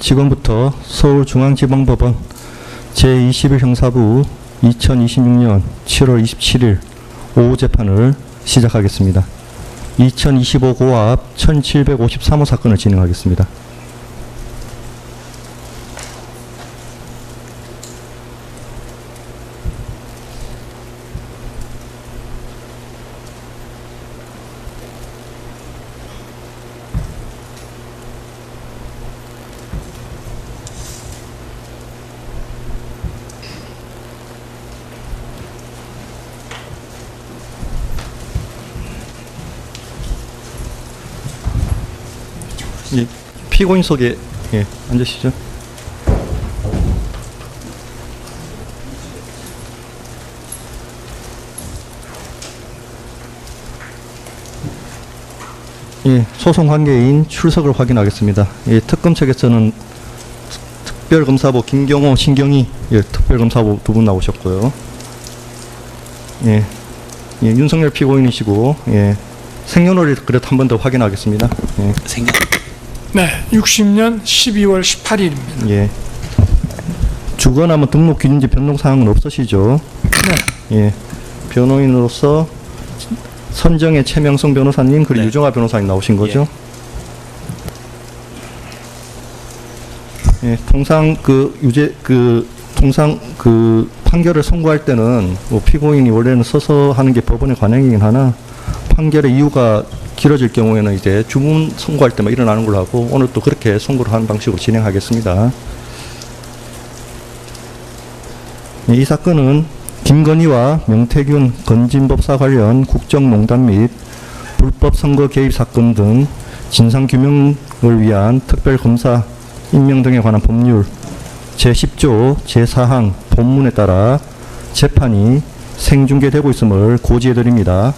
지금부터 서울중앙지방법원 제21형사부 2026년 7월 27일 오후 재판을 시작하겠습니다. 2025 고압 1753호 사건을 진행하겠습니다. 예, 피고인 소개, 앉으시죠. 소송 관계인 출석을 확인하겠습니다. 특검 측에서는 특별검사부 김경호, 신경희 특별검사부 두 분 나오셨고요. 윤석열 피고인이시고, 생년월일 그래도 한 번 더 확인하겠습니다. 네, 60년 12월 18일입니다. 주거나 등록 기준지 변동 사항은 없으시죠? 네. 변호인으로서 선정의 최명성 변호사님 그리고 네. 유정아 변호사님 나오신 거죠? 통상 판결을 선고할 때는 피고인이 원래는 서서 하는 게 법원의 관행이긴 하나 판결의 이유가 길어질 경우에는 이제 주문 선고할 때만 일어나는 걸로 하고 오늘 또 그렇게 선고를 하는 방식으로 진행하겠습니다. 이 사건은 김건희와 명태균 건진법사 관련 국정농단 및 불법 선거 개입 사건 등 진상규명을 위한 특별검사 임명 등에 관한 법률 제10조 제4항 본문에 따라 재판이 생중계되고 있음을 고지해드립니다.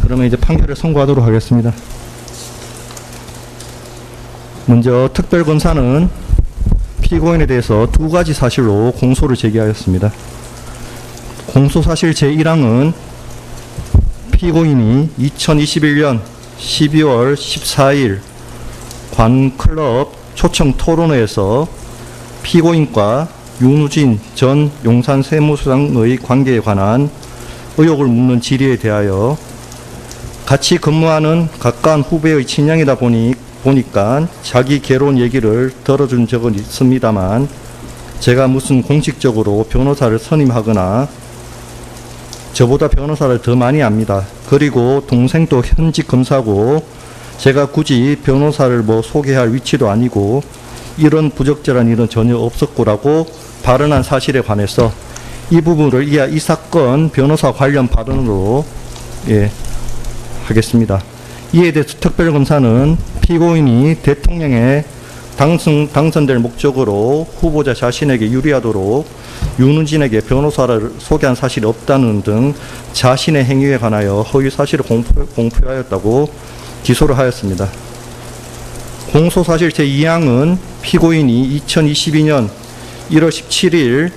그러면 이제 판결을 선고하도록 하겠습니다. 먼저 특별검사는 피고인에 대해서 두 가지 사실로 공소를 제기하였습니다. 공소사실 제1항은 피고인이 2021년 12월 14일 관클럽 초청 토론회에서 피고인과 윤우진 전 용산 세무서장의 관계에 관한 의혹을 묻는 질의에 대하여 같이 근무하는 가까운 후배의 친형이다 보니까 자기 개론 얘기를 들어준 적은 있습니다만 제가 무슨 공식적으로 변호사를 선임하거나 저보다 변호사를 더 많이 압니다. 그리고 동생도 현직 검사고 제가 굳이 변호사를 소개할 위치도 아니고 이런 부적절한 일은 전혀 없었고라고 발언한 사실에 관해서 이 부분을 이 사건 변호사 관련 발언으로 하겠습니다. 이에 대해서 특별검사는 피고인이 대통령에 당선될 목적으로 후보자 자신에게 유리하도록 윤우진에게 변호사를 소개한 사실이 없다는 등 자신의 행위에 관하여 허위 사실을 공표하였다고 기소를 하였습니다. 공소사실 제2항은 피고인이 2022년 1월 17일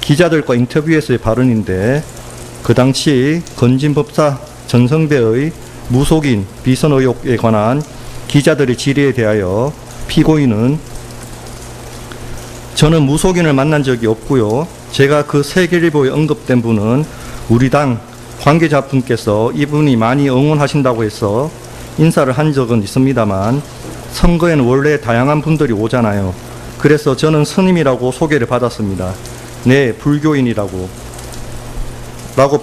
기자들과 인터뷰에서의 발언인데 그 당시 건진법사 전성배의 무속인 비선 의혹에 관한 기자들의 질의에 대하여 피고인은 저는 무속인을 만난 적이 없고요. 제가 그 세계일보에 언급된 분은 우리 당 관계자분께서 이분이 많이 응원하신다고 해서 인사를 한 적은 있습니다만 선거에는 원래 다양한 분들이 오잖아요. 그래서 저는 스님이라고 소개를 받았습니다. 네, 불교인이라고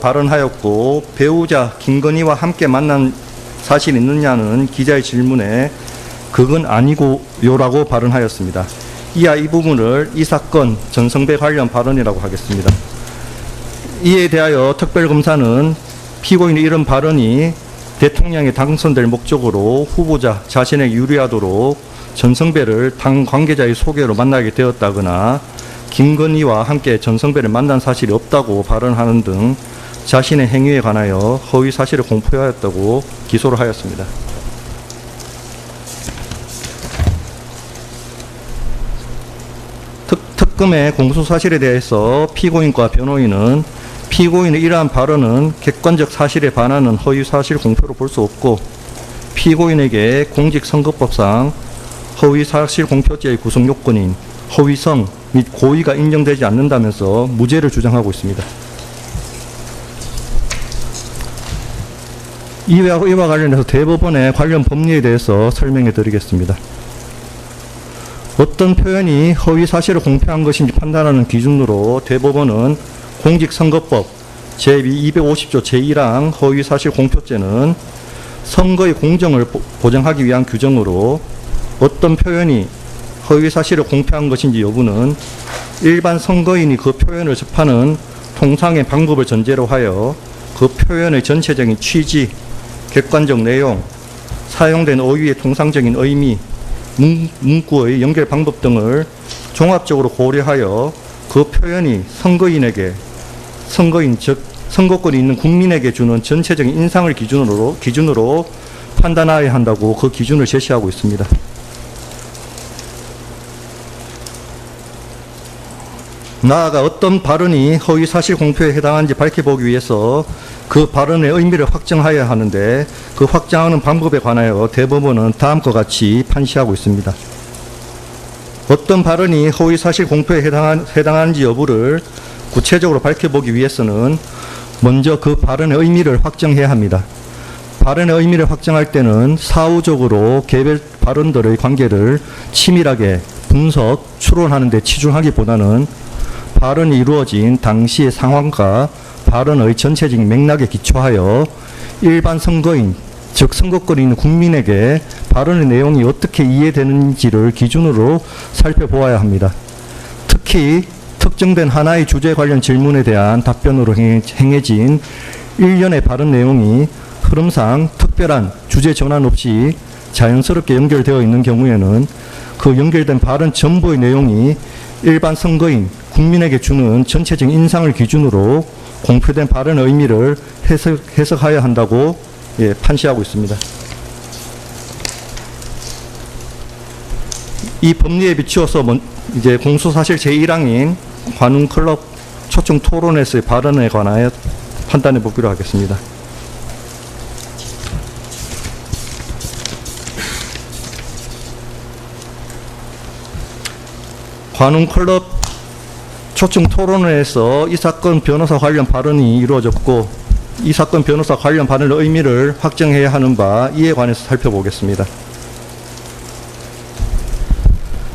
발언하였고 배우자 김건희와 함께 만난 사실이 있느냐는 기자의 질문에 그건 아니고요라고 발언하였습니다. 이하 이 부분을 이 사건 전성배 관련 발언이라고 하겠습니다. 이에 대하여 특별검사는 피고인의 이런 발언이 대통령에 당선될 목적으로 후보자 자신에게 유리하도록 전성배를 당 관계자의 소개로 만나게 되었다거나 김건희와 함께 전성배를 만난 사실이 없다고 발언하는 등 자신의 행위에 관하여 허위 사실을 공표하였다고 기소를 하였습니다. 특검의 공소사실에 대해서 피고인과 변호인은 피고인의 이러한 발언은 객관적 사실에 반하는 허위 사실 공표로 볼 수 없고 피고인에게 공직선거법상 허위사실공표죄의 구성요건인 허위성 및 고의가 인정되지 않는다면서 무죄를 주장하고 있습니다. 이와 관련해서 대법원의 관련 법리에 대해서 설명해 드리겠습니다. 어떤 표현이 허위사실을 공표한 것인지 판단하는 기준으로 대법원은 공직선거법 제250조 제1항 허위사실공표죄는 선거의 공정을 보장하기 위한 규정으로 어떤 표현이 허위사실을 공표한 것인지 여부는 일반 선거인이 그 표현을 접하는 통상의 방법을 전제로 하여 그 표현의 전체적인 취지, 객관적 내용, 사용된 어휘의 통상적인 의미, 문구의 연결 방법 등을 종합적으로 고려하여 그 표현이 선거인 즉 선거권이 있는 국민에게 주는 전체적인 인상을 기준으로 판단하여야 한다고 그 기준을 제시하고 있습니다. 나아가 어떤 발언이 허위사실 공표에 해당하는지 밝혀보기 위해서 그 발언의 의미를 확정하여야 하는데 그 확정하는 방법에 관하여 대법원은 다음과 같이 판시하고 있습니다. 어떤 발언이 허위사실 공표에 해당하는지 여부를 구체적으로 밝혀보기 위해서는 먼저 그 발언의 의미를 확정해야 합니다. 발언의 의미를 확정할 때는 사후적으로 개별 발언들의 관계를 치밀하게 분석, 추론하는 데 치중하기보다는 발언이 이루어진 당시의 상황과 발언의 전체적인 맥락에 기초하여 일반 선거인, 즉 선거권이 있는 국민에게 발언의 내용이 어떻게 이해되는지를 기준으로 살펴보아야 합니다. 특히 특정된 하나의 주제 관련 질문에 대한 답변으로 행해진 일련의 발언 내용이 흐름상 특별한 주제 전환 없이 자연스럽게 연결되어 있는 경우에는 그 연결된 발언 전부의 내용이 일반 선거인, 국민에게 주는 전체적인 인상을 기준으로 공표된 발언의 의미를 해석하여야 한다고 판시하고 있습니다. 이 법리에 비추어서 이제 공소사실 제1항인 관훈클럽 초청 토론에서의 발언에 관하여 판단해 보기로 하겠습니다. 관훈클럽 초청 토론회에서 이 사건 변호사 관련 발언이 이루어졌고 이 사건 변호사 관련 발언의 의미를 확정해야 하는 바 이에 관해서 살펴보겠습니다.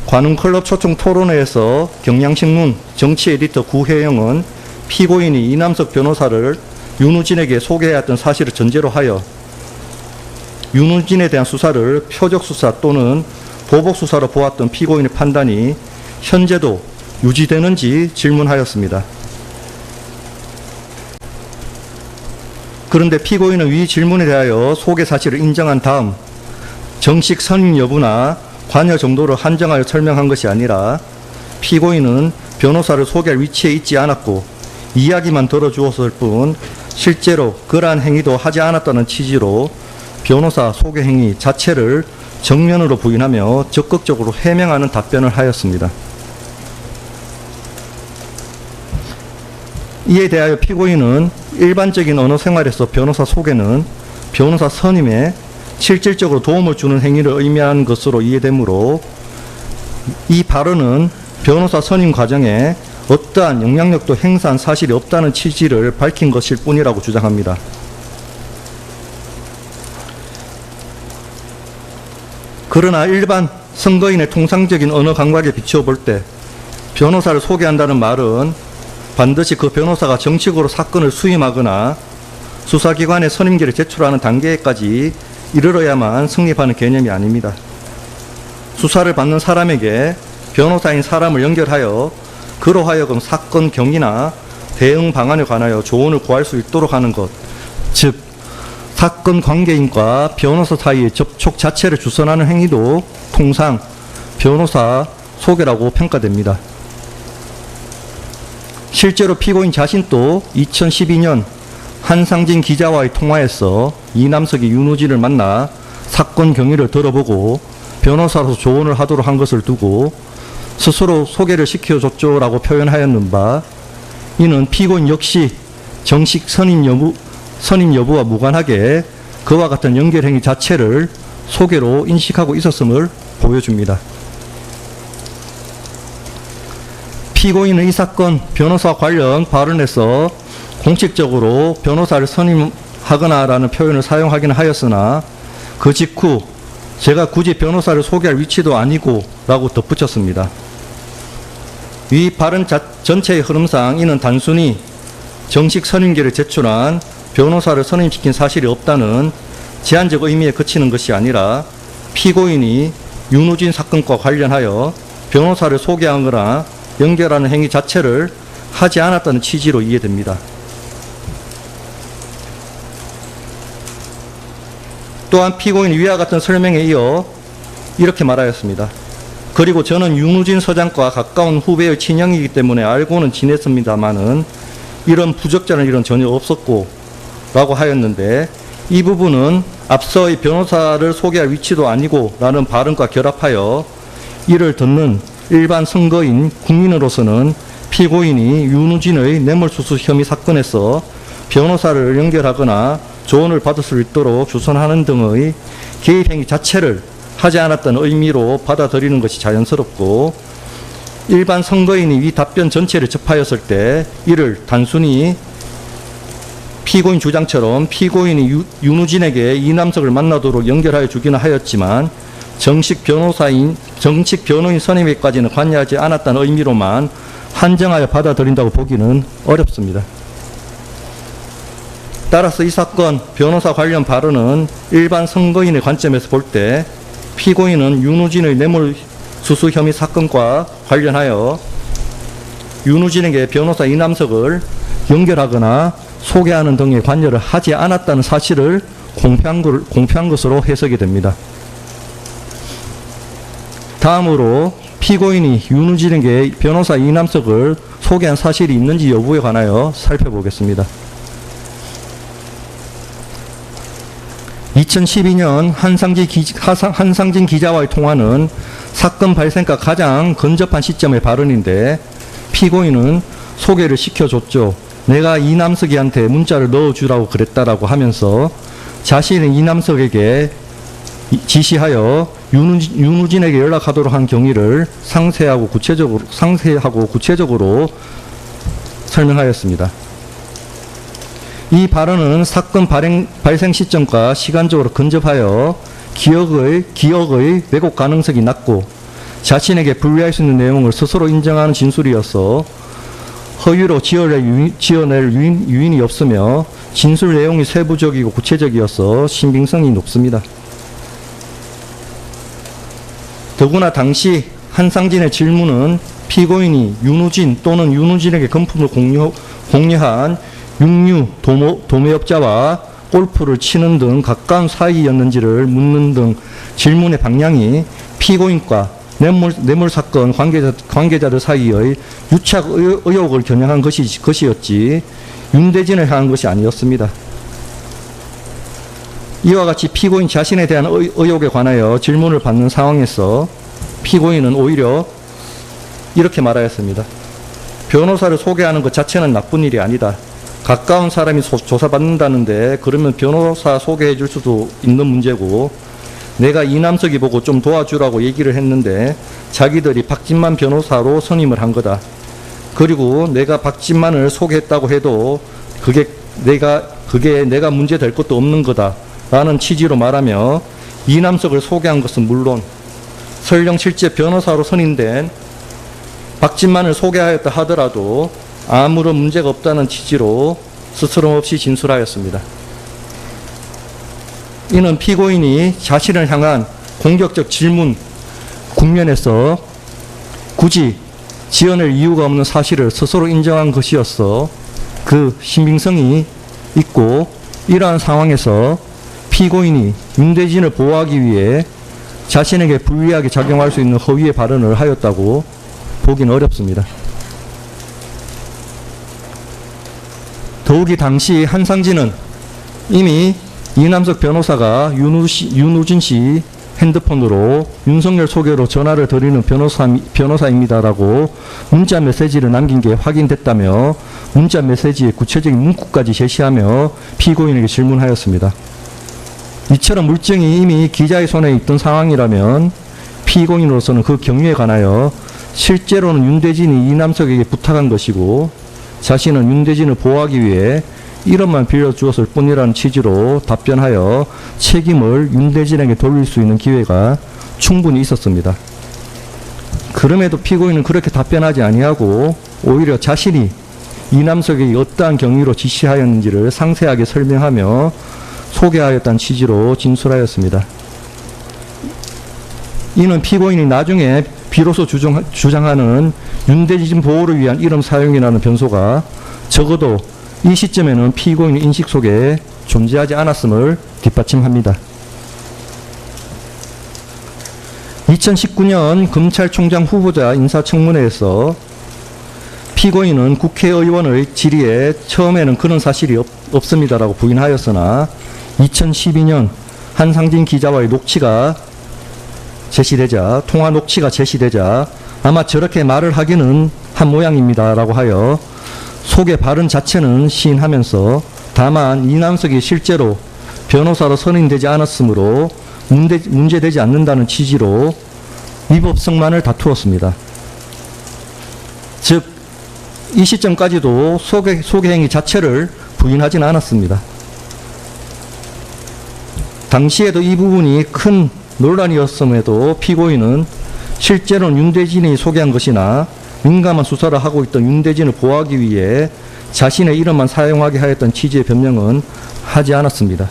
관훈클럽 초청 토론회에서 경향신문 정치 에디터 구혜영은 피고인이 이남석 변호사를 윤우진에게 소개해왔던 사실을 전제로 하여 윤우진에 대한 수사를 표적수사 또는 보복수사로 보았던 피고인의 판단이 현재도 유지되는지 질문하였습니다. 그런데 피고인은 위 질문에 대하여 소개 사실을 인정한 다음 정식 선임 여부나 관여 정도를 한정하여 설명한 것이 아니라 피고인은 변호사를 소개할 위치에 있지 않았고 이야기만 들어주었을 뿐 실제로 그러한 행위도 하지 않았다는 취지로 변호사 소개 행위 자체를 정면으로 부인하며 적극적으로 해명하는 답변을 하였습니다. 이에 대하여 피고인은 일반적인 언어 생활에서 변호사 소개는 변호사 선임에 실질적으로 도움을 주는 행위를 의미하는 것으로 이해되므로 이 발언은 변호사 선임 과정에 어떠한 영향력도 행사한 사실이 없다는 취지를 밝힌 것일 뿐이라고 주장합니다. 그러나 일반 선거인의 통상적인 언어 감각에 비추어 볼 때 변호사를 소개한다는 말은 반드시 그 변호사가 정식으로 사건을 수임하거나 수사기관에 선임지를 제출하는 단계까지 이르러야만 성립하는 개념이 아닙니다. 수사를 받는 사람에게 변호사인 사람을 연결하여 그로 하여금 사건 경위나 대응 방안에 관하여 조언을 구할 수 있도록 하는 것, 즉 사건 관계인과 변호사 사이의 접촉 자체를 주선하는 행위도 통상 변호사 소개라고 평가됩니다. 실제로 피고인 자신도 2012년 한상진 기자와의 통화에서 이남석이 윤우진을 만나 사건 경위를 들어보고 변호사로서 조언을 하도록 한 것을 두고 스스로 소개를 시켜줬죠라고 표현하였는 바 이는 피고인 역시 정식 선임 여부와 무관하게 그와 같은 연결행위 자체를 소개로 인식하고 있었음을 보여줍니다. 피고인은 이 사건 변호사 관련 발언에서 공식적으로 변호사를 선임하거나라는 표현을 사용하기는 하였으나 그 직후 제가 굳이 변호사를 소개할 위치도 아니고 라고 덧붙였습니다. 이 발언 전체의 흐름상 이는 단순히 정식 선임계를 제출한 변호사를 선임시킨 사실이 없다는 제한적 의미에 그치는 것이 아니라 피고인이 윤우진 사건과 관련하여 변호사를 소개하거나 연결하는 행위 자체를 하지 않았다는 취지로 이해됩니다. 또한 피고인이 위와 같은 설명에 이어 이렇게 말하였습니다. 그리고 저는 윤우진 서장과 가까운 후배의 친형이기 때문에 알고는 지냈습니다마는 이런 부적절한 일은 전혀 없었고 라고 하였는데, 이 부분은 앞서의 변호사를 소개할 위치도 아니고 라는 발언과 결합하여 이를 듣는 일반 선거인 국민으로서는 피고인이 윤우진의 뇌물수수 혐의 사건에서 변호사를 연결하거나 조언을 받을 수 있도록 주선하는 등의 개입행위 자체를 하지 않았다는 의미로 받아들이는 것이 자연스럽고, 일반 선거인이 이 답변 전체를 접하였을 때 이를 단순히 피고인 주장처럼 피고인이 윤우진에게 이남석을 만나도록 연결하여 주기는 하였지만 정식 변호인 선임에까지는 관여하지 않았다는 의미로만 한정하여 받아들인다고 보기는 어렵습니다. 따라서 이 사건 변호사 관련 발언은 일반 선거인의 관점에서 볼 때 피고인은 윤우진의 뇌물수수 혐의 사건과 관련하여 윤우진에게 변호사 이남석을 연결하거나 소개하는 등의 관여를 하지 않았다는 사실을 공표한 것으로 해석이 됩니다. 다음으로 피고인이 윤우진에게 변호사 이남석을 소개한 사실이 있는지 여부에 관하여 살펴보겠습니다. 2012년 한상진 기자와의 통화는 사건 발생과 가장 근접한 시점의 발언인데, 피고인은 소개를 시켜줬죠. 내가 이남석이한테 문자를 넣어주라고 그랬다라고 하면서 자신은 이남석에게 지시하여 윤우진에게 연락하도록 한 경위를 상세하고 구체적으로 설명하였습니다. 이 발언은 사건 발생 시점과 시간적으로 근접하여 기억의 왜곡 가능성이 낮고 자신에게 불리할 수 있는 내용을 스스로 인정하는 진술이어서 허위로 지어낼 유인이 없으며 진술 내용이 세부적이고 구체적이어서 신빙성이 높습니다. 더구나 당시 한상진의 질문은 피고인이 윤우진 또는 윤우진에게 금품을 공유한 육류 도매업자와 골프를 치는 등 가까운 사이였는지를 묻는 등 질문의 방향이 피고인과 뇌물 사건 관계자들 사이의 유착 의혹을 겨냥한 것이었지 윤대진을 향한 것이 아니었습니다. 이와 같이 피고인 자신에 대한 의혹에 관하여 질문을 받는 상황에서 피고인은 오히려 이렇게 말하였습니다. 변호사를 소개하는 것 자체는 나쁜 일이 아니다. 가까운 사람이 조사받는다는데 그러면 변호사 소개해 줄 수도 있는 문제고, 내가 이남석이 보고 좀 도와주라고 얘기를 했는데 자기들이 박진만 변호사로 선임을 한 거다. 그리고 내가 박진만을 소개했다고 해도 그게 내가 문제 될 것도 없는 거다 라는 취지로 말하며 이남석을 소개한 것은 물론 설령 실제 변호사로 선임된 박진만을 소개하였다 하더라도 아무런 문제가 없다는 취지로 스스럼없이 진술하였습니다. 이는 피고인이 자신을 향한 공격적 질문 국면에서 굳이 지어낼 이유가 없는 사실을 스스로 인정한 것이었어 그 신빙성이 있고, 이러한 상황에서 피고인이 윤대진을 보호하기 위해 자신에게 불리하게 작용할 수 있는 허위의 발언을 하였다고 보기는 어렵습니다. 더욱이 당시 한상진은 이미 이남석 변호사가 윤우진 씨 핸드폰으로 윤석열 소개로 전화를 드리는 변호사입니다라고 문자 메시지를 남긴 게 확인됐다며 문자 메시지의 구체적인 문구까지 제시하며 피고인에게 질문하였습니다. 이처럼 물증이 이미 기자의 손에 있던 상황이라면 피고인으로서는 그 경위에 관하여 실제로는 윤대진이 이남석에게 부탁한 것이고 자신은 윤대진을 보호하기 위해 1억만 빌려주었을 뿐이라는 취지로 답변하여 책임을 윤대진에게 돌릴 수 있는 기회가 충분히 있었습니다. 그럼에도 피고인은 그렇게 답변하지 아니하고 오히려 자신이 이남석에게 어떠한 경위로 지시하였는지를 상세하게 설명하며 소개하였다는 취지로 진술하였습니다. 이는 피고인이 나중에 비로소 주장하는 윤대진 보호를 위한 이름 사용이라는 변소가 적어도 이 시점에는 피고인의 인식 속에 존재하지 않았음을 뒷받침합니다. 2019년 검찰총장 후보자 인사청문회에서 피고인은 국회의원의 질의에 처음에는 그런 사실이 없습니다라고 부인하였으나 2012년 한상진 기자와의 녹취가 제시되자, 통화 녹취가 제시되자 아마 저렇게 말을 하기는 한 모양입니다라고 하여 속의 발언 자체는 시인하면서 다만 이남석이 실제로 변호사로 선임되지 않았으므로 문제되지 않는다는 취지로 위법성만을 다투었습니다. 즉, 이 시점까지도 소개 행위 자체를 부인하지는 않았습니다. 당시에도 이 부분이 큰 논란이었음에도 피고인은 실제로는 윤대진이 소개한 것이나 민감한 수사를 하고 있던 윤대진을 보호하기 위해 자신의 이름만 사용하게 하였던 취지의 변명은 하지 않았습니다.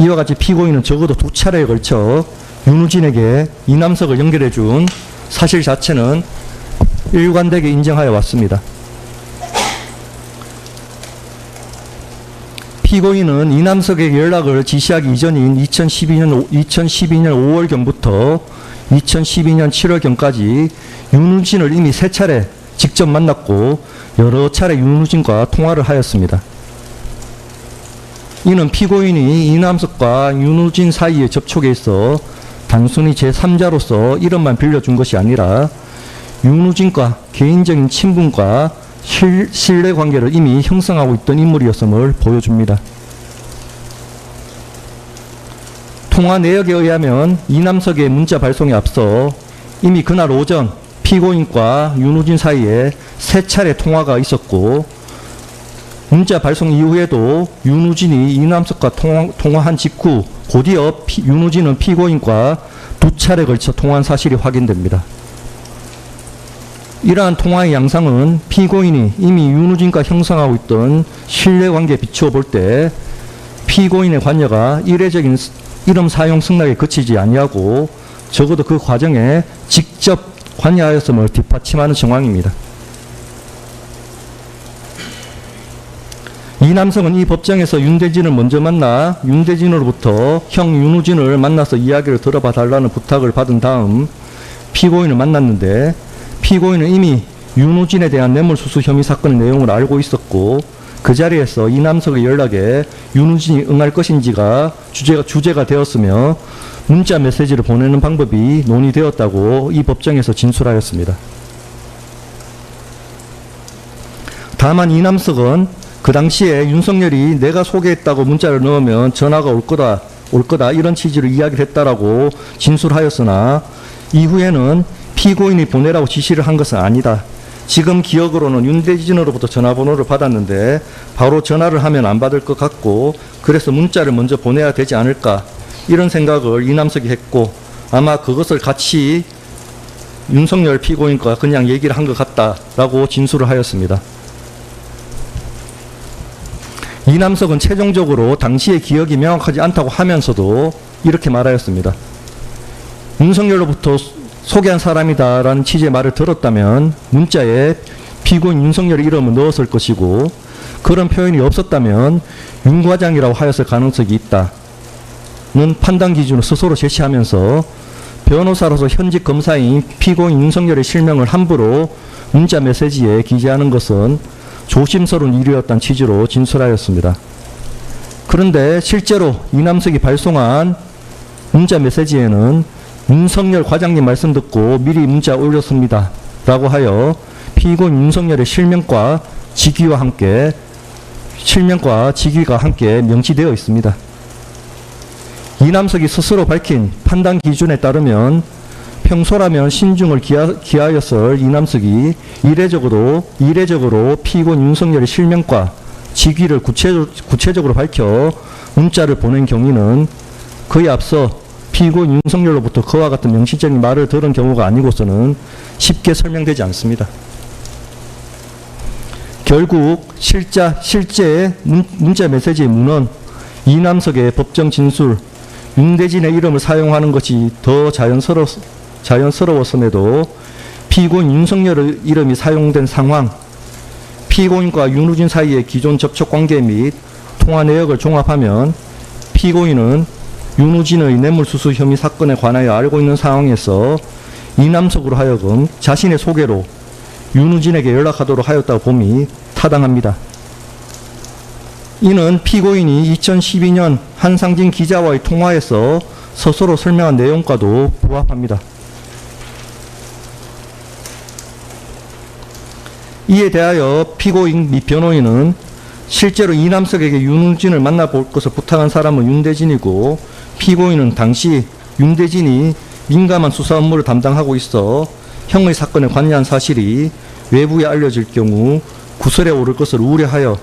이와 같이 피고인은 적어도 2차례에 걸쳐 윤우진에게 이남석을 연결해 준 사실 자체는 일관되게 인정하여 왔습니다. 피고인은 이남석에게 연락을 지시하기 이전인 2012년 5월경부터 2012년 7월경까지 윤우진을 이미 3차례 직접 만났고 여러 차례 윤우진과 통화를 하였습니다. 이는 피고인이 이남석과 윤우진 사이의 접촉에 있어 단순히 제3자로서 이름만 빌려준 것이 아니라 윤우진과 개인적인 친분과 신뢰관계를 이미 형성하고 있던 인물이었음을 보여줍니다. 통화 내역에 의하면 이남석의 문자 발송에 앞서 이미 그날 오전 피고인과 윤우진 사이에 3차례 통화가 있었고 문자 발송 이후에도 윤우진이 이남석과 통화한 직후 곧이어 윤우진은 피고인과 2차례 걸쳐 통화한 사실이 확인됩니다. 이러한 통화의 양상은 피고인이 이미 윤우진과 형성하고 있던 신뢰관계에 비추어 볼 때 피고인의 관여가 이례적인 이름 사용 승낙에 그치지 아니하고 적어도 그 과정에 직접 관여하였음을 뒷받침하는 정황입니다. 이남석은 이 법정에서 윤대진을 먼저 만나 윤대진으로부터 형 윤우진을 만나서 이야기를 들어봐 달라는 부탁을 받은 다음 피고인을 만났는데 피고인은 이미 윤우진에 대한 뇌물수수 혐의 사건의 내용을 알고 있었고 그 자리에서 이남석의 연락에 윤우진이 응할 것인지가 주제가 되었으며 문자 메시지를 보내는 방법이 논의되었다고 이 법정에서 진술하였습니다. 다만 이남석은 그 당시에 윤석열이 내가 소개했다고 문자를 넣으면 전화가 올 거다 이런 취지로 이야기를 했다라고 진술하였으나 이후에는 피고인이 보내라고 지시를 한 것은 아니다. 지금 기억으로는 윤대진으로부터 전화번호를 받았는데 바로 전화를 하면 안 받을 것 같고 그래서 문자를 먼저 보내야 되지 않을까 이런 생각을 이남석이 했고 아마 그것을 같이 윤석열 피고인과 그냥 얘기를 한 것 같다라고 진술을 하였습니다. 이남석은 최종적으로 당시의 기억이 명확하지 않다고 하면서도 이렇게 말하였습니다. 윤석열로부터 소개한 사람이다라는 취지의 말을 들었다면 문자에 피고인 윤석열의 이름을 넣었을 것이고 그런 표현이 없었다면 윤 과장이라고 하였을 가능성이 있다는 판단 기준을 스스로 제시하면서 변호사로서 현직 검사인 피고인 윤석열의 실명을 함부로 문자 메시지에 기재하는 것은 조심스러운 일이었다는 취지로 진술하였습니다. 그런데 실제로 이남석이 발송한 문자 메시지에는 윤석열 과장님 말씀 듣고 미리 문자 올렸습니다 라고 하여 피고인 윤석열의 실명과 직위와 함께 실명과 직위가 함께 명시되어 있습니다. 이남석이 스스로 밝힌 판단 기준에 따르면 평소라면 신중을 기하였을 이남석이 이례적으로 피고인 윤석열의 실명과 직위를 구체적으로 밝혀 문자를 보낸 경위는 그에 앞서 피고인 윤석열로부터 그와 같은 명시적인 말을 들은 경우가 아니고서는 쉽게 설명되지 않습니다. 결국 실제 문자 메시지의 문헌, 이남석의 법정 진술, 윤대진의 이름을 사용하는 것이 더 자연스러웠음에도 피고인 윤석열의 이름이 사용된 상황, 피고인과 윤우진 사이의 기존 접촉 관계 및 통화 내역을 종합하면 피고인은 윤우진의 뇌물수수 혐의 사건에 관하여 알고 있는 상황에서 이남석으로 하여금 자신의 소개로 윤우진에게 연락하도록 하였다고 봄이 타당합니다. 이는 피고인이 2012년 한상진 기자와의 통화에서 스스로 설명한 내용과도 부합합니다. 이에 대하여 피고인 및 변호인은 실제로 이남석에게 윤우진을 만나볼 것을 부탁한 사람은 윤대진이고 피고인은 당시 윤대진이 민감한 수사 업무를 담당하고 있어 형의 사건에 관여한 사실이 외부에 알려질 경우 구설에 오를 것을 우려하여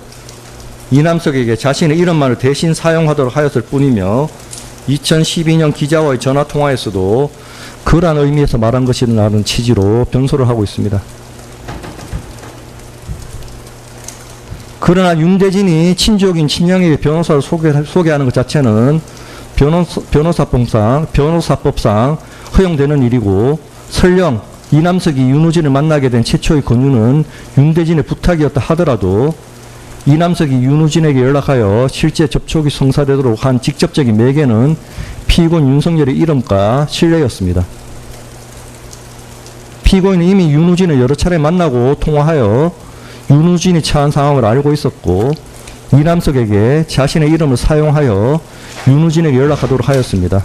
이남석에게 자신의 이름만을 대신 사용하도록 하였을 뿐이며 2012년 기자와의 전화통화에서도 그러한 의미에서 말한 것이라는 취지로 변소를 하고 있습니다. 그러나 윤대진이 친족인 친형에게 변호사를 소개하는 것 자체는 변호사법상 허용되는 일이고 설령 이남석이 윤우진을 만나게 된 최초의 권유는 윤대진의 부탁이었다 하더라도 이남석이 윤우진에게 연락하여 실제 접촉이 성사되도록 한 직접적인 매개는 피고인 윤석열의 이름과 신뢰였습니다. 피고인은 이미 윤우진을 여러 차례 만나고 통화하여 윤우진이 처한 상황을 알고 있었고 이남석에게 자신의 이름을 사용하여 윤우진에게 연락하도록 하였습니다.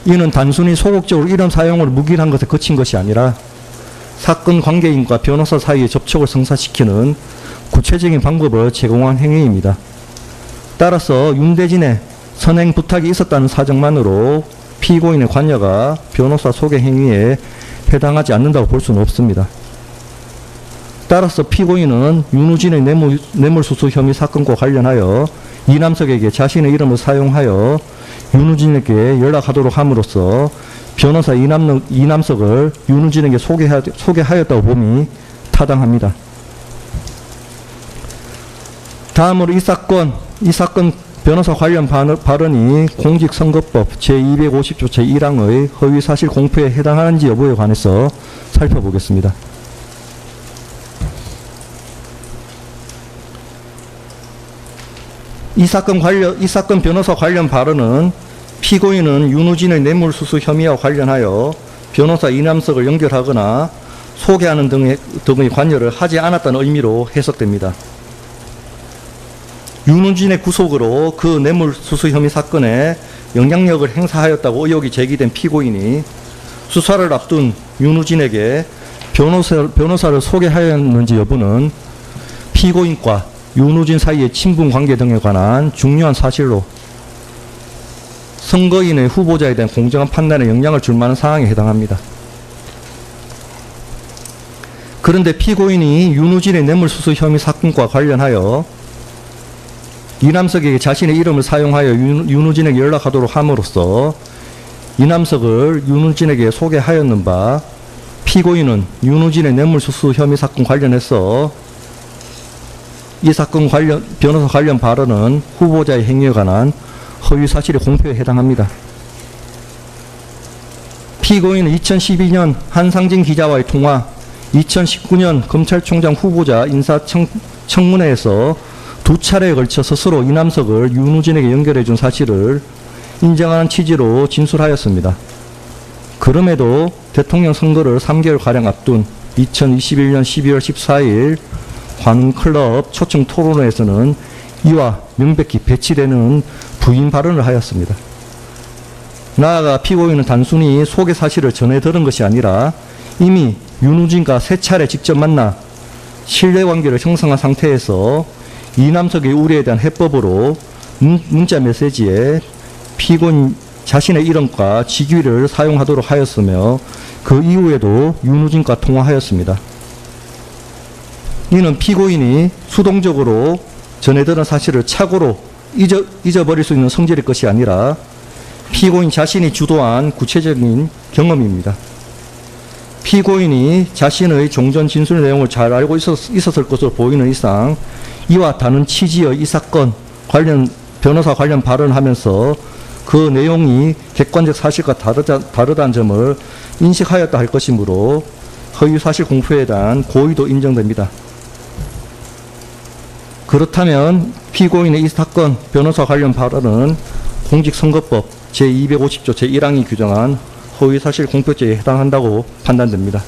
이는 단순히 소극적으로 이름 사용을 묵인한 것에 그친 것이 아니라 사건 관계인과 변호사 사이의 접촉을 성사시키는 구체적인 방법을 제공한 행위입니다. 따라서 윤대진의 선행 부탁이 있었다는 사정만으로 피고인의 관여가 변호사 소개 행위에 해당하지 않는다고 볼 수는 없습니다. 따라서 피고인은 윤우진의 뇌물수수 혐의 사건과 관련하여 이남석에게 자신의 이름을 사용하여 윤우진에게 연락하도록 함으로써 변호사 이남석을 윤우진에게 소개하였다고 봄이 타당합니다. 다음으로 이 사건 변호사 관련 발언이 공직선거법 제250조 제1항의 허위사실 공표에 해당하는지 여부에 관해서 살펴보겠습니다. 이 사건 변호사 관련 발언은 피고인은 윤우진의 뇌물수수 혐의와 관련하여 변호사 이남석을 연결하거나 소개하는 등의 관여를 하지 않았다는 의미로 해석됩니다. 윤우진의 구속으로 그 뇌물수수 혐의 사건에 영향력을 행사하였다고 의혹이 제기된 피고인이 수사를 앞둔 윤우진에게 변호사를 소개하였는지 여부는 피고인과 윤우진 사이의 친분 관계 등에 관한 중요한 사실로 선거인의 후보자에 대한 공정한 판단에 영향을 줄 만한 사항에 해당합니다. 그런데 피고인이 윤우진의 뇌물수수 혐의 사건과 관련하여 이남석에게 자신의 이름을 사용하여 윤우진에게 연락하도록 함으로써 이남석을 윤우진에게 소개하였는 바 피고인은 윤우진의 뇌물수수 혐의 사건 관련해서 이 사건 변호사 관련 발언은 후보자의 행위에 관한 허위사실의 공표에 해당합니다. 피고인은 2012년 한상진 기자와의 통화, 2019년 검찰총장 후보자 인사청문회에서 두 차례에 걸쳐 스스로 이남석을 윤우진에게 연결해 준 사실을 인정하는 취지로 진술하였습니다. 그럼에도 대통령 선거를 3개월가량 앞둔 2021년 12월 14일 관훈클럽 초청 토론회에서는 이와 명백히 배치되는 부인 발언을 하였습니다. 나아가 피고인은 단순히 소개 사실을 전해 들은 것이 아니라 이미 윤우진과 3차례 직접 만나 신뢰관계를 형성한 상태에서 이남석의 우려에 대한 해법으로 문자 메시지에 피고인 자신의 이름과 직위를 사용하도록 하였으며 그 이후에도 윤우진과 통화하였습니다. 이는 피고인이 수동적으로 전해들은 사실을 착오로 잊어버릴 수 있는 성질의 것이 아니라 피고인 자신이 주도한 구체적인 경험입니다. 피고인이 자신의 종전 진술 내용을 잘 알고 있었을 것으로 보이는 이상 이와 다른 취지의 이 사건 관련 변호사 관련 발언을 하면서 그 내용이 객관적 사실과 다르다는 점을 인식하였다 할 것이므로 허위 사실 공표에 대한 고의도 인정됩니다. 그렇다면 피고인의 이 사건 변호사 관련 발언은 공직선거법 제250조 제1항이 규정한 허위사실 공표죄에 해당한다고 판단됩니다.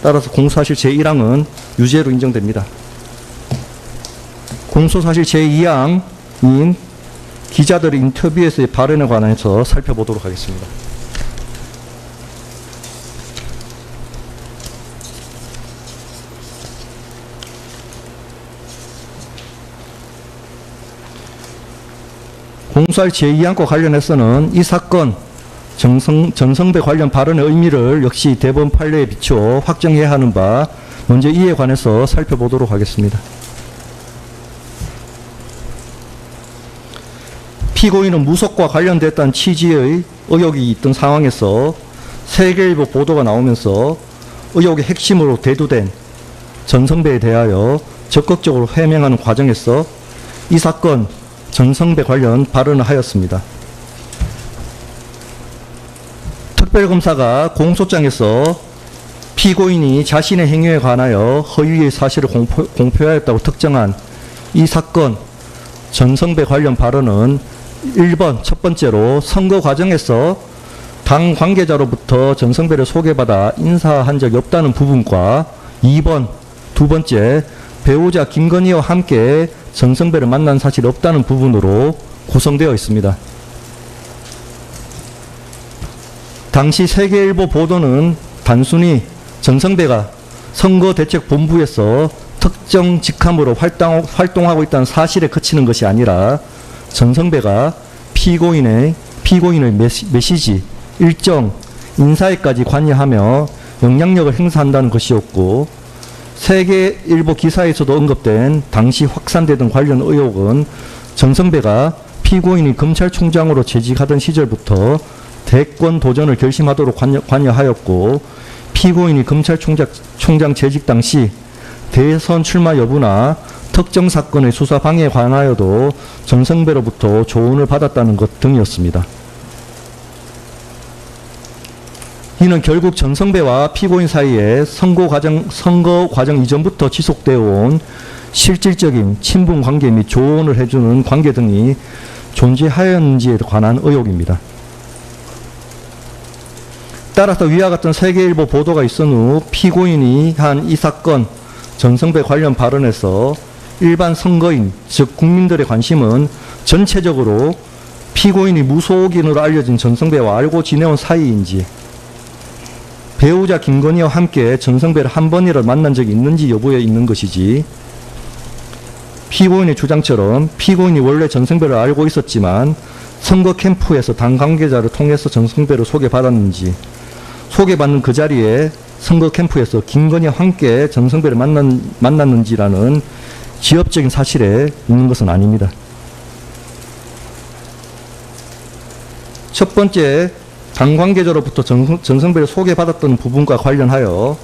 따라서 공소사실 제1항은 유죄로 인정됩니다. 공소사실 제2항인 기자들의 인터뷰에서의 발언에 관해서 살펴보도록 하겠습니다. 공소사실 제2항과 관련해서는 이 사건 전성배 관련 발언의 의미를 역시 대법원 판례에 비추어 확정해야 하는 바 먼저 이에 관해서 살펴보도록 하겠습니다. 피고인은 무속과 관련됐다는 취지의 의혹이 있던 상황에서 세계일보 보도가 나오면서 의혹의 핵심으로 대두된 전성배에 대하여 적극적으로 해명하는 과정에서 이 사건 전성배 관련 발언을 하였습니다. 특별검사가 공소장에서 피고인이 자신의 행위에 관하여 허위의 사실을 공표하였다고 특정한 이 사건 전성배 관련 발언은 1번 첫 번째로 선거 과정에서 당 관계자로부터 전성배를 소개받아 인사한 적이 없다는 부분과 2번 두 번째 배우자 김건희와 함께 전성배를 만난 사실이 없다는 부분으로 구성되어 있습니다. 당시 세계일보 보도는 단순히 전성배가 선거대책본부에서 특정 직함으로 활동하고 있다는 사실에 그치는 것이 아니라 전성배가 피고인의 메시지, 일정, 인사에까지 관여하며 영향력을 행사한다는 것이었고 세계일보 기사에서도 언급된 당시 확산되던 관련 의혹은 전성배가 피고인이 검찰총장으로 재직하던 시절부터 대권 도전을 결심하도록 관여하였고 피고인이 검찰총장 재직 당시 대선 출마 여부나 특정 사건의 수사 방해에 관하여도 전성배로부터 조언을 받았다는 것 등이었습니다. 이는 결국 전성배와 피고인 사이에 선거 과정 이전부터 지속되어 온 실질적인 친분 관계 및 조언을 해주는 관계 등이 존재하였는지에 관한 의혹입니다. 따라서 위와 같은 세계일보 보도가 있은 후 피고인이 한 이 사건 전성배 관련 발언에서 일반 선거인, 즉 국민들의 관심은 전체적으로 피고인이 무속인으로 알려진 전성배와 알고 지내온 사이인지, 배우자 김건희와 함께 전성배를 한 번이라도 만난 적이 있는지 여부에 있는 것이지, 피고인의 주장처럼 피고인이 원래 전성배를 알고 있었지만 선거 캠프에서 당 관계자를 통해서 전성배를 소개받았는지, 소개받는 그 자리에 선거 캠프에서 김건희와 함께 전성배를 만났는지라는 지엽적인 사실에 있는 것은 아닙니다. 첫 번째, 당 관계자로부터 전성배를 소개받았던 부분과 관련하여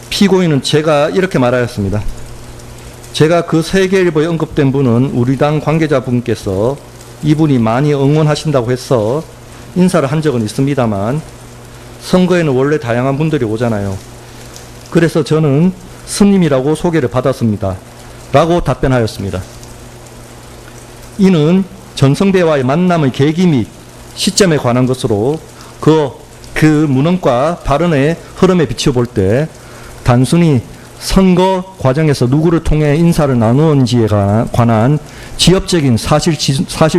피고인은 제가 이렇게 말하였습니다. 제가 그 세계일보에 언급된 분은 우리 당 관계자분께서 이분이 많이 응원하신다고 해서 인사를 한 적은 있습니다만 선거에는 원래 다양한 분들이 오잖아요. 그래서 저는 스님이라고 소개를 받았습니다. 라고 답변하였습니다. 이는 전성배와의 만남의 계기 및 시점에 관한 것으로 그 문헌과 발언의 흐름에 비추어 볼 때 단순히 선거 과정에서 누구를 통해 인사를 나누었는지에 관한 지엽적인 사실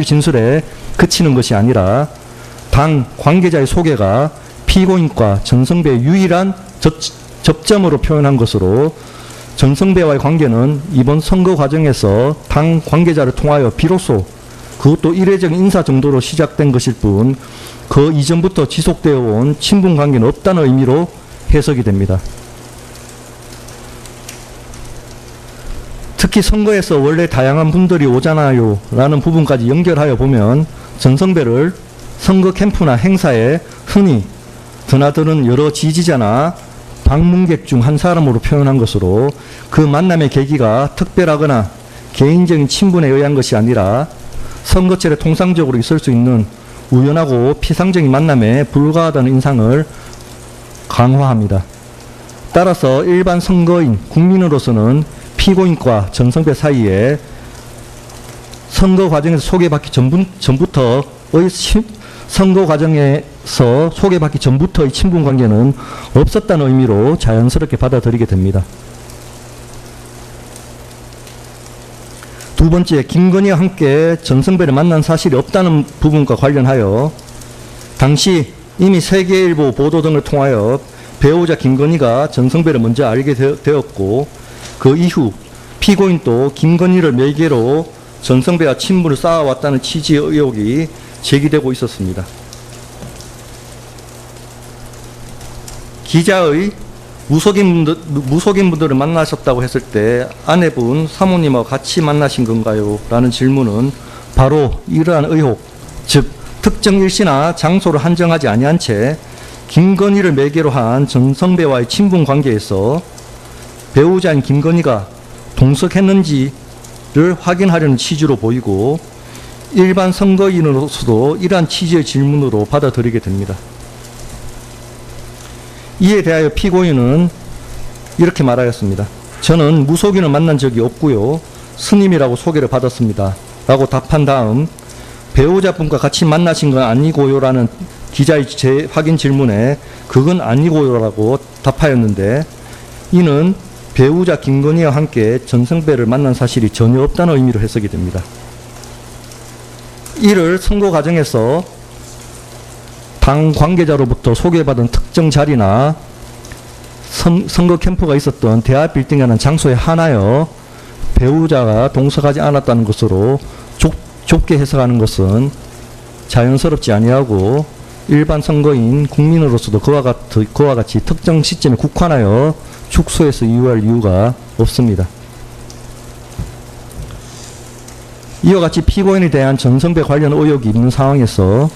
진술에 그치는 것이 아니라 당 관계자의 소개가 피고인과 전성배의 유일한 접점으로 표현한 것으로 전성배와의 관계는 이번 선거 과정에서 당 관계자를 통하여 비로소 그것도 이례적인 인사 정도로 시작된 것일 뿐 그 이전부터 지속되어 온 친분 관계는 없다는 의미로 해석이 됩니다. 특히 선거에서 원래 다양한 분들이 오잖아요 라는 부분까지 연결하여 보면 전성배를 선거 캠프나 행사에 흔히 드나드는 여러 지지자나 방문객 중 한 사람으로 표현한 것으로 그 만남의 계기가 특별하거나 개인적인 친분에 의한 것이 아니라 선거철에 통상적으로 있을 수 있는 우연하고 피상적인 만남에 불과하다는 인상을 강화합니다. 따라서 일반 선거인, 국민으로서는 피고인과 전성배 사이에 선거 과정에서 소개받기 전부터의 선거 과정에서 소개받기 전부터의 친분 관계는 없었다는 의미로 자연스럽게 받아들이게 됩니다. 두 번째, 김건희와 함께 전성배를 만난 사실이 없다는 부분과 관련하여 당시 이미 세계일보 보도 등을 통하여 배우자 김건희가 전성배를 먼저 알게 되었고 그 이후 피고인도 김건희를 매개로 전성배와 친분을 쌓아왔다는 취지의 의혹이 제기되고 있었습니다. 기자의 무속인분들을 만나셨다고 했을 때 아내분, 사모님하고 같이 만나신 건가요? 라는 질문은 바로 이러한 의혹, 즉 특정 일시나 장소를 한정하지 아니한 채 김건희를 매개로 한 전성배와의 친분 관계에서 배우자인 김건희가 동석했는지를 확인하려는 취지로 보이고 일반 선거인으로서도 이러한 취지의 질문으로 받아들이게 됩니다. 이에 대하여 피고인은 이렇게 말하였습니다. 저는 무속인을 만난 적이 없고요. 스님이라고 소개를 받았습니다. 라고 답한 다음 배우자분과 같이 만나신 건 아니고요 라는 기자의 재확인 질문에 그건 아니고요 라고 답하였는데 이는 배우자 김건희와 함께 전성배를 만난 사실이 전혀 없다는 의미로 해석이 됩니다. 이를 선거 과정에서 당 관계자로부터 소개받은 특정 자리나 선거 캠프가 있었던 대하 빌딩이라는 장소에 한하여 배우자가 동석하지 않았다는 것으로 좁게 해석하는 것은 자연스럽지 아니하고 일반 선거인 국민으로서도 그와 같이 특정 시점에 국한하여 축소해서 이유할 이유가 없습니다. 이와 같이 피고인에 대한 전성배 관련 의혹이 있는 상황에서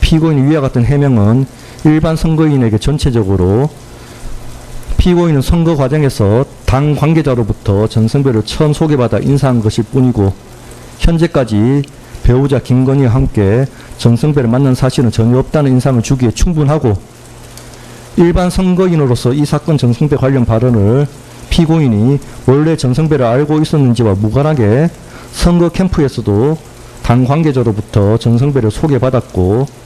피고인 위와 같은 해명은 일반 선거인에게 전체적으로 피고인은 선거 과정에서 당 관계자로부터 전성배를 처음 소개받아 인사한 것일 뿐이고 현재까지 배우자 김건희와 함께 전성배를 만난 사실은 전혀 없다는 인상을 주기에 충분하고 일반 선거인으로서 이 사건 전성배 관련 발언을 피고인이 원래 전성배를 알고 있었는지와 무관하게 선거 캠프에서도 당 관계자로부터 전성배를 소개받았고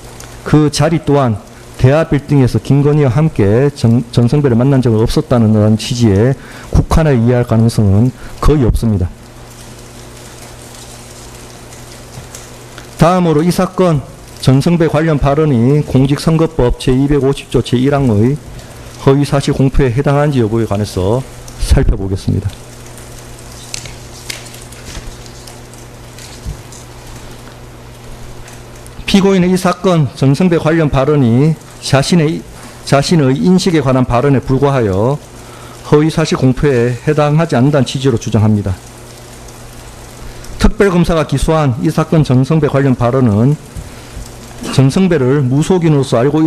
그 자리 또한 대하 빌딩에서 김건희와 함께 전성배를 만난 적은 없었다는 취지에 국한하여 이해할 가능성은 거의 없습니다. 다음으로 이 사건 전성배 관련 발언이 공직선거법 제250조 제1항의 허위사실 공표에 해당하는지 여부에 관해서 살펴보겠습니다. 피고인은 이 사건 전성배 관련 발언이 자신의 인식에 관한 발언에 불과하여 허위사실 공표에 해당하지 않는다는 취지로 주장합니다. 특별검사가 기소한 이 사건 전성배 관련 발언은 전성배를 무속인으로서 알고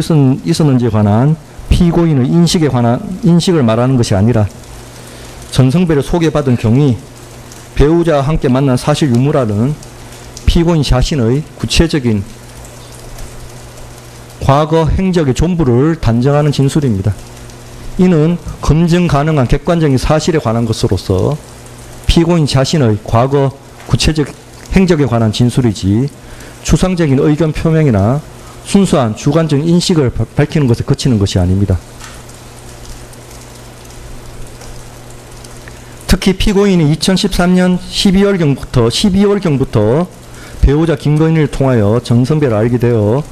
있었는지에 관한 피고인의 인식을 말하는 것이 아니라 전성배를 소개받은 경위 배우자와 함께 만난 사실 유무라는 피고인 자신의 구체적인 과거 행적의 전부를 단정하는 진술입니다. 이는 검증 가능한 객관적인 사실에 관한 것으로서 피고인 자신의 과거 구체적 행적에 관한 진술이지 추상적인 의견 표명이나 순수한 주관적인 인식을 밝히는 것에 그치는 것이 아닙니다. 특히 피고인이 2013년 12월경부터 배우자 김건희를 통하여 전성배를 알게 되어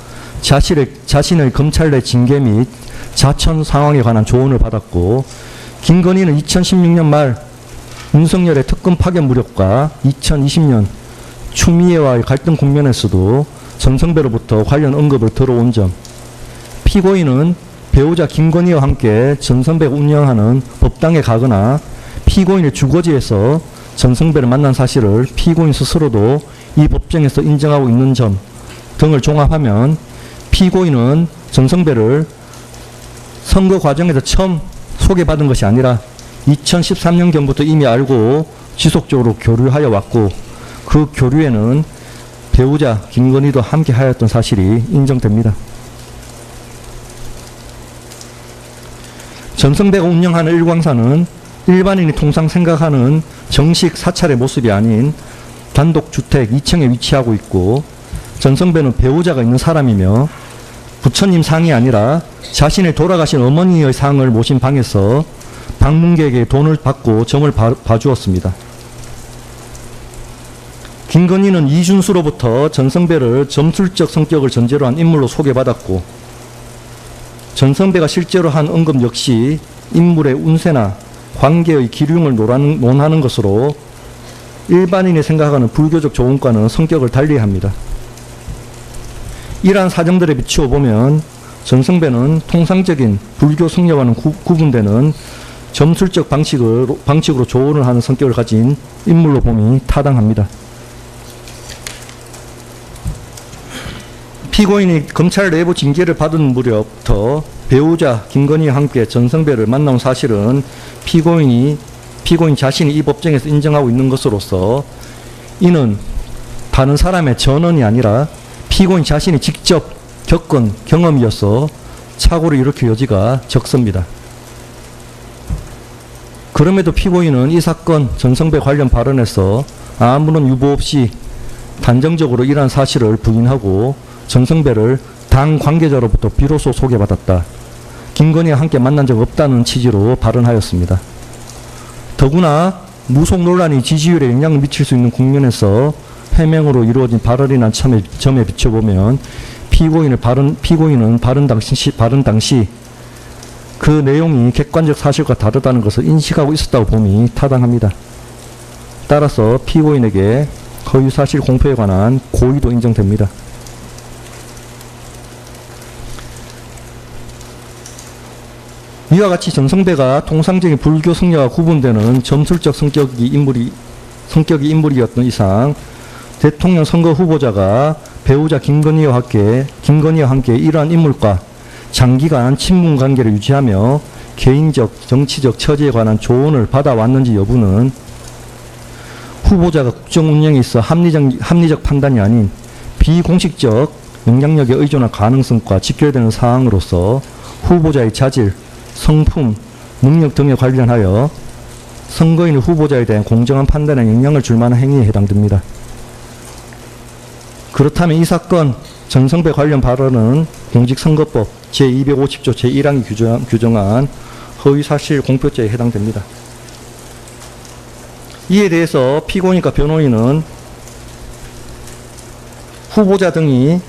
자신의 검찰 내 징계 및 자천 상황에 관한 조언을 받았고 김건희는 2016년 말 윤석열의 특검 파견 무력과 2020년 추미애와의 갈등 국면에서도 전성배로부터 관련 언급을 들어온 점, 피고인은 배우자 김건희와 함께 전성배가 운영하는 법당에 가거나 피고인의 주거지에서 전성배를 만난 사실을 피고인 스스로도 이 법정에서 인정하고 있는 점 등을 종합하면 피고인은 전성배를 선거 과정에서 처음 소개받은 것이 아니라 2013년경부터 이미 알고 지속적으로 교류하여 왔고 그 교류에는 배우자 김건희도 함께 하였던 사실이 인정됩니다. 전성배가 운영하는 일광사는 일반인이 통상 생각하는 정식 사찰의 모습이 아닌 단독 주택 2층에 위치하고 있고 전성배는 배우자가 있는 사람이며 부처님 상이 아니라 자신의 돌아가신 어머니의 상을 모신 방에서 방문객에게 돈을 받고 점을 봐주었습니다. 김건희는 이준수로부터 전성배를 점술적 성격을 전제로 한 인물로 소개받았고 전성배가 실제로 한 언급 역시 인물의 운세나 관계의 기륭을 논하는 것으로 일반인이 생각하는 불교적 조언과는 성격을 달리합니다. 이러한 사정들에 비추어 보면 전성배는 통상적인 불교 성녀와는 구분되는 점술적 방식으로 조언을 하는 성격을 가진 인물로 봄이 타당합니다. 피고인이 검찰 내부 징계를 받은 무렵부터 배우자 김건희와 함께 전성배를 만나온 사실은 피고인 자신이 이 법정에서 인정하고 있는 것으로서 이는 다른 사람의 전언이 아니라 피고인 자신이 직접 겪은 경험이어서 착오를 일으킬 여지가 적습니다. 그럼에도 피고인은 이 사건 전성배 관련 발언에서 아무런 유보 없이 단정적으로 이러한 사실을 부인하고 전성배를 당 관계자로부터 비로소 소개받았다. 김건희와 함께 만난 적 없다는 취지로 발언하였습니다. 더구나 무속 논란이 지지율에 영향을 미칠 수 있는 국면에서 해명으로 이루어진 발언이란 점에 비춰보면 피고인은 발언 당시 그 내용이 객관적 사실과 다르다는 것을 인식하고 있었다고 봄이 타당합니다. 따라서 피고인에게 허위사실 공표에 관한 고의도 인정됩니다. 이와 같이 전성배가 통상적인 불교 성녀와 구분되는 점술적 성격이 인물이었던 이상 대통령 선거 후보자가 배우자 김건희와 함께 이러한 인물과 장기간 친분 관계를 유지하며 개인적, 정치적 처지에 관한 조언을 받아왔는지 여부는 후보자가 국정 운영에 있어 합리적 판단이 아닌 비공식적 영향력에 의존할 가능성과 직결되는 사항으로서 후보자의 자질, 성품, 능력 등에 관련하여 선거인 후보자에 대한 공정한 판단에 영향을 줄 만한 행위에 해당됩니다. 그렇다면 이 사건 전성배 관련 발언은 공직선거법 제250조 제1항이 규정한 허위사실 공표죄에 해당됩니다. 이에 대해서 피고인과 변호인은 후보자 등이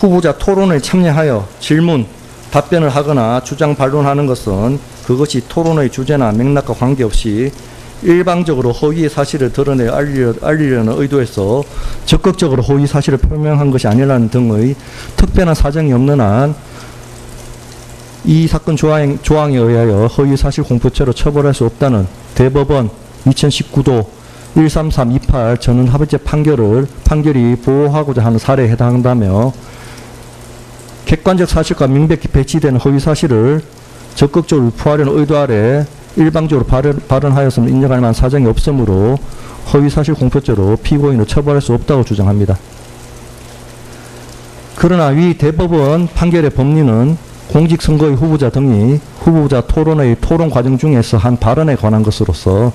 후보자 토론에 참여하여 질문, 답변을 하거나 주장 반론하는 것은 그것이 토론의 주제나 맥락과 관계없이 일방적으로 허위의 사실을 드러내 알리려는 의도에서 적극적으로 허위 사실을 표명한 것이 아니라는 등의 특별한 사정이 없는 한 이 사건 조항에 의하여 허위 사실 공표죄로 처벌할 수 없다는 대법원 2019도 13328 전원합의체 판결이 보호하고자 하는 사례에 해당한다며 객관적 사실과 명백히 배치되는 허위 사실을 적극적으로 유포하려는 의도 아래 일방적으로 발언하였음을 인정할 만한 사정이 없으므로 허위사실 공표죄로 피고인을 처벌할 수 없다고 주장합니다. 그러나 위 대법원 판결의 법리는 공직선거의 후보자 등이 후보자 토론회의 토론 과정 중에서 한 발언에 관한 것으로서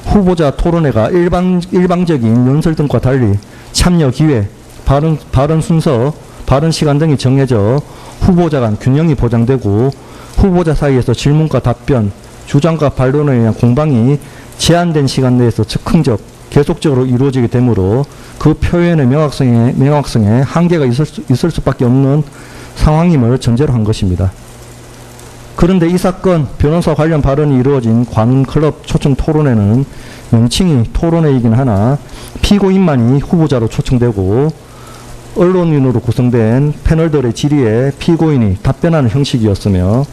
후보자 토론회가 일방적인 연설 등과 달리 참여 기회, 발언 순서, 발언 시간 등이 정해져 후보자 간 균형이 보장되고 후보자 사이에서 질문과 답변, 주장과 반론에 의한 공방이 제한된 시간 내에서 즉흥적, 계속적으로 이루어지게 되므로 그 표현의 명확성에 한계가 있을 수밖에 없는 상황임을 전제로 한 것입니다. 그런데 이 사건 변호사 관련 발언이 이루어진 관훈클럽 초청 토론회는 명칭이 토론회이긴 하나 피고인만이 후보자로 초청되고 언론인으로 구성된 패널들의 질의에 피고인이 답변하는 형식이었으며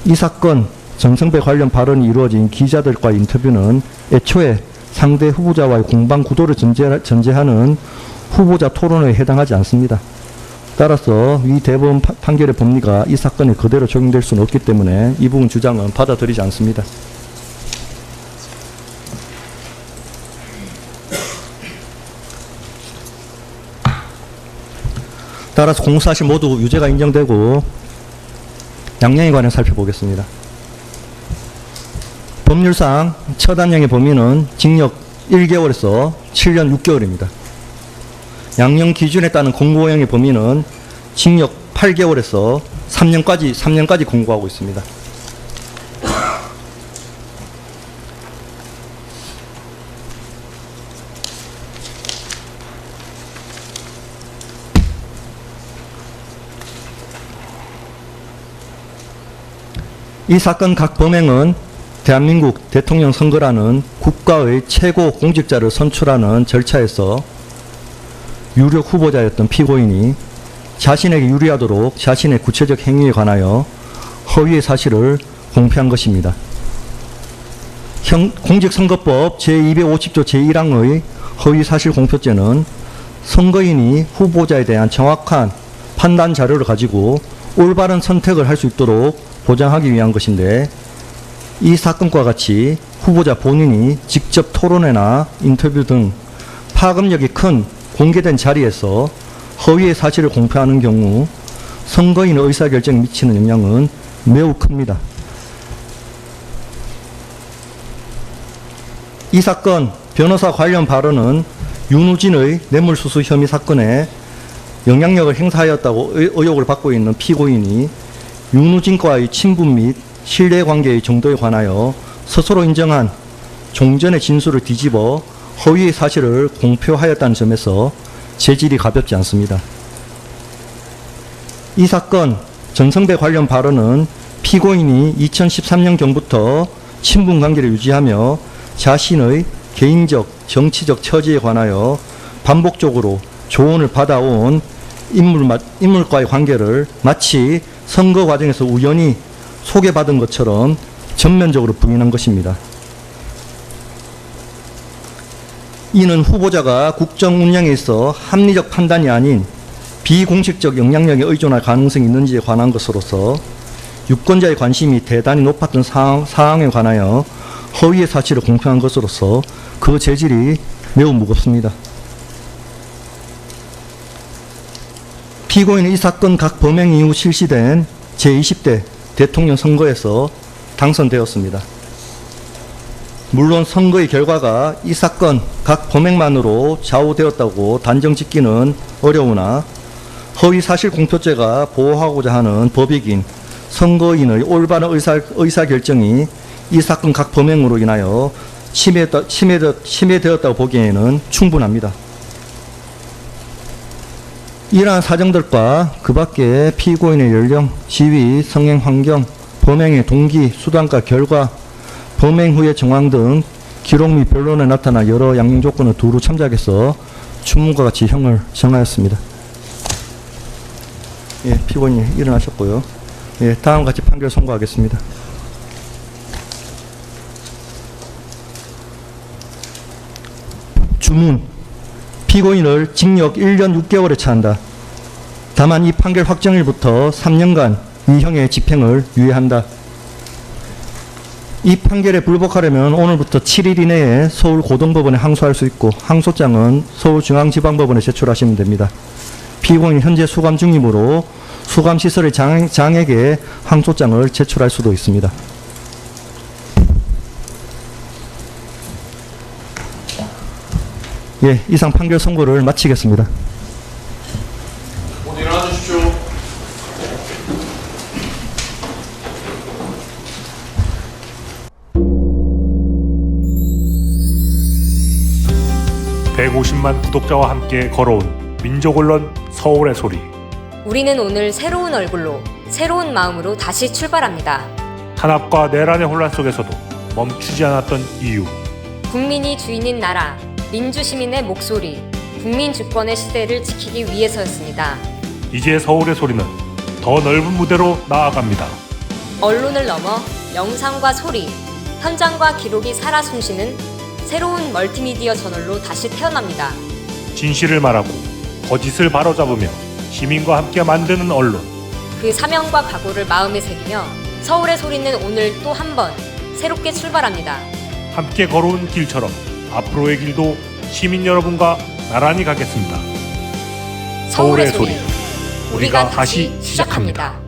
이 사건 전성배 관련 발언이 이루어진 기자들과의 인터뷰는 애초에 상대 후보자와의 공방 구도를 전제하는 후보자 토론회에 해당하지 않습니다. 따라서 위 대법원 판결의 법리가 이 사건에 그대로 적용될 수는 없기 때문에 이 부분 주장은 받아들이지 않습니다. 따라서 공사실 모두 유죄가 인정되고 양형에 관해 살펴보겠습니다. 법률상 처단형의 범위는 징역 1개월에서 7년 6개월입니다. 양형 기준에 따른 공고형의 범위는 징역 8개월에서 3년까지 공고하고 있습니다. 이 사건 각 범행은 대한민국 대통령 선거라는 국가의 최고 공직자를 선출하는 절차에서 유력 후보자였던 피고인이 자신에게 유리하도록 자신의 구체적 행위에 관하여 허위의 사실을 공표한 것입니다. 공직선거법 제250조 제1항의 허위사실 공표죄는 선거인이 후보자에 대한 정확한 판단 자료를 가지고 올바른 선택을 할 수 있도록 보장하기 위한 것인데 이 사건과 같이 후보자 본인이 직접 토론회나 인터뷰 등 파급력이 큰 공개된 자리에서 허위의 사실을 공표하는 경우 선거인의 의사결정에 미치는 영향은 매우 큽니다. 이 사건 변호사 관련 발언은 윤우진의 뇌물수수 혐의 사건에 영향력을 행사하였다고 의혹을 받고 있는 피고인이 윤우진과의 친분 및 신뢰관계의 정도에 관하여 스스로 인정한 종전의 진술을 뒤집어 허위의 사실을 공표하였다는 점에서 재질이 가볍지 않습니다. 이 사건 전성배 관련 발언은 피고인이 2013년경부터 친분 관계를 유지하며 자신의 개인적, 정치적 처지에 관하여 반복적으로 조언을 받아온 인물과의 관계를 마치 선거 과정에서 우연히 소개받은 것처럼 전면적으로 부인한 것입니다. 이는 후보자가 국정 운영에 있어 합리적 판단이 아닌 비공식적 영향력에 의존할 가능성이 있는지에 관한 것으로서 유권자의 관심이 대단히 높았던 사항에 관하여 허위의 사실을 공표한 것으로서 그 재질이 매우 무겁습니다. 피고인은 이 사건 각 범행 이후 실시된 제20대 대통령 선거에서 당선되었습니다. 물론 선거의 결과가 이 사건 각 범행만으로 좌우되었다고 단정짓기는 어려우나 허위 사실 공표죄가 보호하고자 하는 법익인 선거인의 올바른 의사결정이 이 사건 각 범행으로 인하여 침해되었다고 보기에는 충분합니다. 이러한 사정들과 그 밖에 피고인의 연령, 지위, 성행 환경, 범행의 동기, 수단과 결과, 범행 후의 정황 등 기록 및 변론에 나타난 여러 양형 조건을 두루 참작해서 추문과 같이 형을 정하였습니다. 예, 피고인이 일어나셨고요. 예, 다음과 같이 판결 선고하겠습니다. 주문. 피고인을 징역 1년 6개월에 처한다. 다만 이 판결 확정일부터 3년간 이 형의 집행을 유예한다. 이 판결에 불복하려면 오늘부터 7일 이내에 서울고등법원에 항소할 수 있고 항소장은 서울중앙지방법원에 제출하시면 됩니다. 피고인이 현재 수감 중이므로 수감시설의 장에게 항소장을 제출할 수도 있습니다. 예, 이상 판결 선고를 마치겠습니다. 모두 일어나 주십시오. (150만) 구독자와 함께 걸어온 민족 언론 서울의 소리. 우리는 오늘 새로운 얼굴로 새로운 마음으로 다시 출발합니다. 탄압과 내란의 혼란 속에서도 멈추지 않았던 이유. 국민이 주인인 나라, 민주시민의 목소리, 국민 주권의 시대를 지키기 위해서였습니다. 이제 서울의 소리는 더 넓은 무대로 나아갑니다. 언론을 넘어 영상과 소리, 현장과 기록이 살아 숨쉬는 새로운 멀티미디어 저널로 다시 태어납니다. 진실을 말하고 거짓을 바로잡으며 시민과 함께 만드는 언론. 그 사명과 각오를 마음에 새기며 서울의 소리는 오늘 또 한 번 새롭게 출발합니다. 함께 걸어온 길처럼 앞으로의 길도 시민 여러분과 나란히 가겠습니다. 서울의 소리, 우리가 다시 시작합니다.